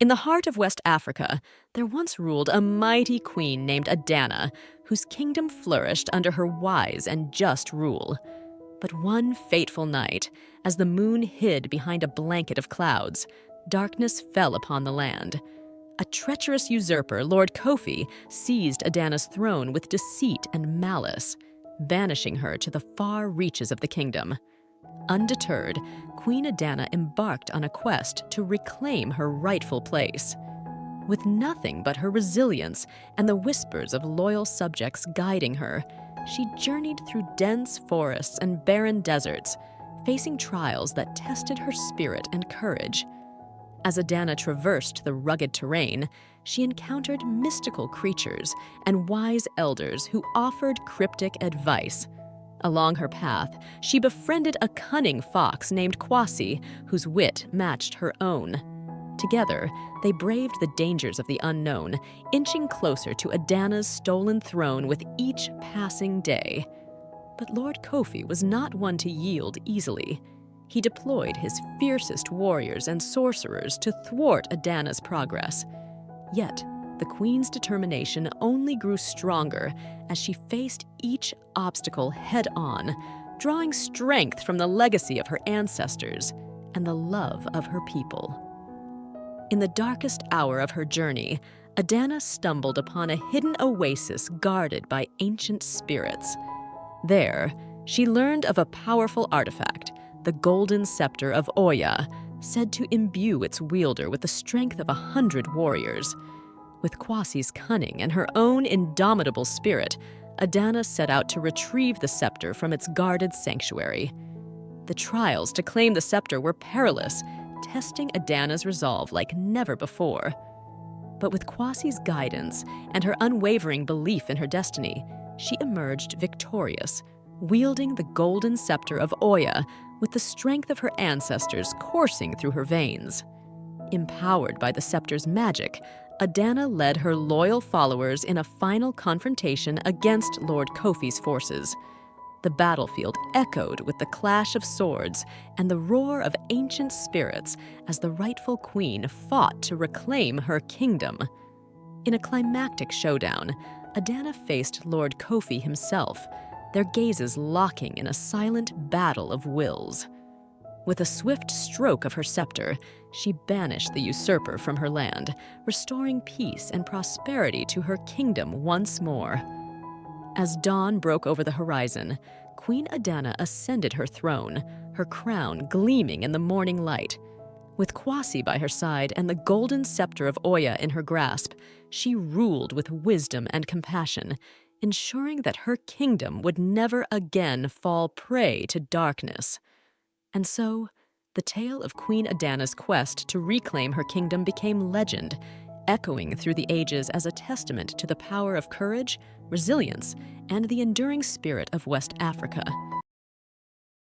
In the heart of West Africa, there once ruled a mighty queen named Adanna, whose kingdom flourished under her wise and just rule. But one fateful night, as the moon hid behind a blanket of clouds, darkness fell upon the land. A treacherous usurper, Lord Kofi, seized Adanna's throne with deceit and malice, banishing her to the far reaches of the kingdom. Undeterred, Queen Adanna embarked on a quest to reclaim her rightful place. With nothing but her resilience and the whispers of loyal subjects guiding her, she journeyed through dense forests and barren deserts, facing trials that tested her spirit and courage. As Adanna traversed the rugged terrain, she encountered mystical creatures and wise elders who offered cryptic advice. Along her path, she befriended a cunning fox named Kwasi, whose wit matched her own. Together, they braved the dangers of the unknown, inching closer to Adanna's stolen throne with each passing day. But Lord Kofi was not one to yield easily. He deployed his fiercest warriors and sorcerers to thwart Adanna's progress. Yet, the queen's determination only grew stronger as she faced each obstacle head-on, drawing strength from the legacy of her ancestors and the love of her people. In the darkest hour of her journey, Adanna stumbled upon a hidden oasis guarded by ancient spirits. There, she learned of a powerful artifact, the golden scepter of Oya, said to imbue its wielder with the strength of 100 warriors. With Kwasi's cunning and her own indomitable spirit, Adanna set out to retrieve the scepter from its guarded sanctuary. The trials to claim the scepter were perilous, testing Adanna's resolve like never before. But with Kwasi's guidance and her unwavering belief in her destiny, she emerged victorious, wielding the golden scepter of Oya with the strength of her ancestors coursing through her veins. Empowered by the scepter's magic, Adanna led her loyal followers in a final confrontation against Lord Kofi's forces. The battlefield echoed with the clash of swords and the roar of ancient spirits as the rightful queen fought to reclaim her kingdom. In a climactic showdown, Adanna faced Lord Kofi himself, their gazes locking in a silent battle of wills. With a swift stroke of her scepter, she banished the usurper from her land, restoring peace and prosperity to her kingdom once more. As dawn broke over the horizon, Queen Adanna ascended her throne, her crown gleaming in the morning light. With Kwasi by her side and the golden scepter of Oya in her grasp, she ruled with wisdom and compassion, ensuring that her kingdom would never again fall prey to darkness. And so, the tale of Queen Adanna's quest to reclaim her kingdom became legend, echoing through the ages as a testament to the power of courage, resilience, and the enduring spirit of West Africa.